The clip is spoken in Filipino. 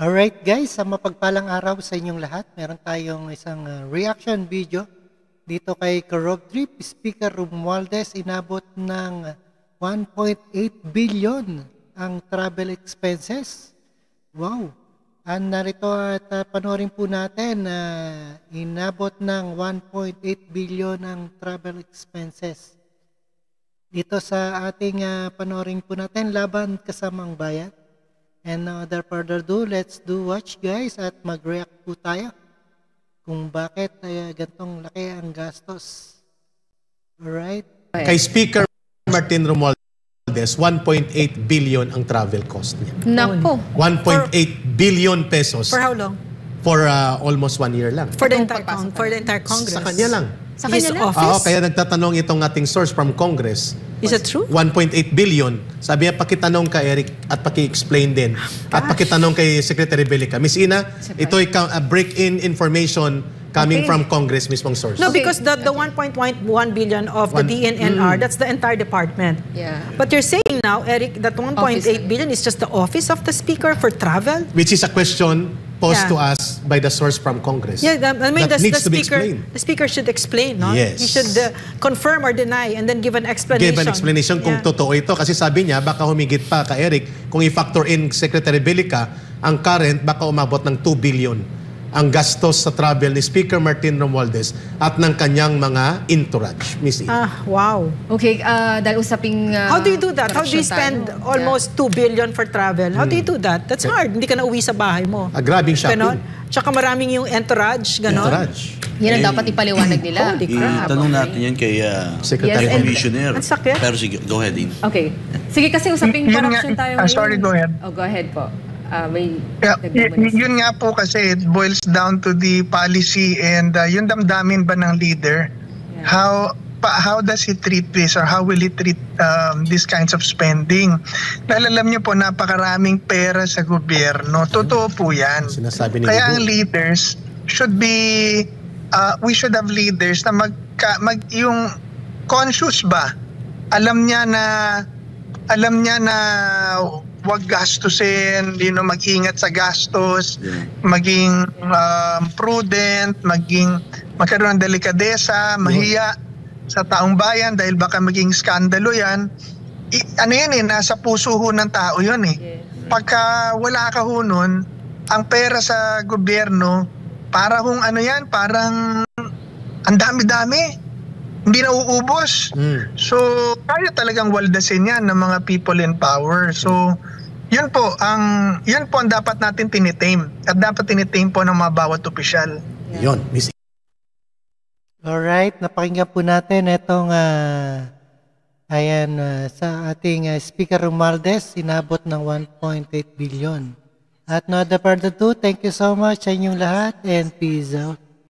Alright guys, sa mapagpalang araw sa inyong lahat, meron tayong isang reaction video dito kay Rob Trip. Speaker Romualdez, inabot ng 1.8 billion ang travel expenses. Wow! Narito at panoorin po natin na inabot ng 1.8 billion ang travel expenses. Dito sa ating panoorin po natin, Laban Kasamang Bayan. And without further ado, let's watch guys at mag-react po tayo kung bakit gantong laki ang gastos. Alright. Kay Speaker Martin Romualdez, 1.8 billion ang travel cost niya. Nako. 1.8 billion pesos. For how long? For almost 1 year lang. For the entire Congress. Sa kanya lang. Sa kanya lang? Oo, kaya nagtatanong itong ating source from Congress. Is it true? 1.8 billion. Sabi niya, pakitanong ka Eric at paki-explain din. At pakitanong kay Secretary Belica. Miss Ina, ito'y break-in information coming from Congress mismong source. No, because the 1.1 billion of the DNNR, that's the entire department. Yeah. But you're saying now, Eric, that 1.8 billion is just the office of the Speaker for travel? Which is a question posed to us by the source from Congress. Yeah, I mean, that needs to be explained. The Speaker should explain, no? Yes. He should confirm or deny and then give an explanation. Give an explanation kung totoo ito. Kasi sabi niya, baka humigit pa ka Eric, kung i-factor in Secretary Belica, ang current baka umabot ng 2 billion ang gastos sa travel ni Speaker Martin Romualdez at ng kanyang mga entourage. Miss Ina. Wow. Okay, dahil usaping how do you do that? How do you spend almost 2 billion for travel? How do you do that? That's hard. Hindi ka na uwi sa bahay mo. Grabbing shopping. Ganon. Tsaka maraming yung entourage, ganon. Entourage. yan ang dapat ipaliwanag nila. Itanong natin yan kay Secretary Commissioner. Ang sakit. Pero sige, go ahead, Dean. Okay. Sige, kasi usaping corruption tayo ngayon. Sorry, go ahead. Oh, go ahead po. Yun nga po kasi it boils down to the policy and yung damdamin ba ng leader. How does he treat this or how will he treat these kinds of spending? Dahil alam niyo po, napakaraming pera sa gobyerno. Totoo po yan. Sinasabi ni Kaya ang leaders should be, we should have leaders na yung conscious ba? Alam niya na wag gastusin, mag-ingat sa gastos, maging prudent, magkaroon ng delikadesa, mahiya sa taong bayan dahil baka maging skandalo yan. Nasa puso ho ng tao yun eh. Pagka wala ka ho nun, ang pera sa gobyerno, parang parang ang dami-dami. Hindi na uubos. So, kaya talagang waldasin yan ng mga people in power. So, yun po ang dapat natin tinitame. At dapat tinitame po ng mga bawat opisyal. Yun, Miss. Alright, napakinggan po natin itong sa ating Speaker Romualdez, inabot ng 1.8 billion. At no other further ado, thank you so much sa inyong lahat and peace out.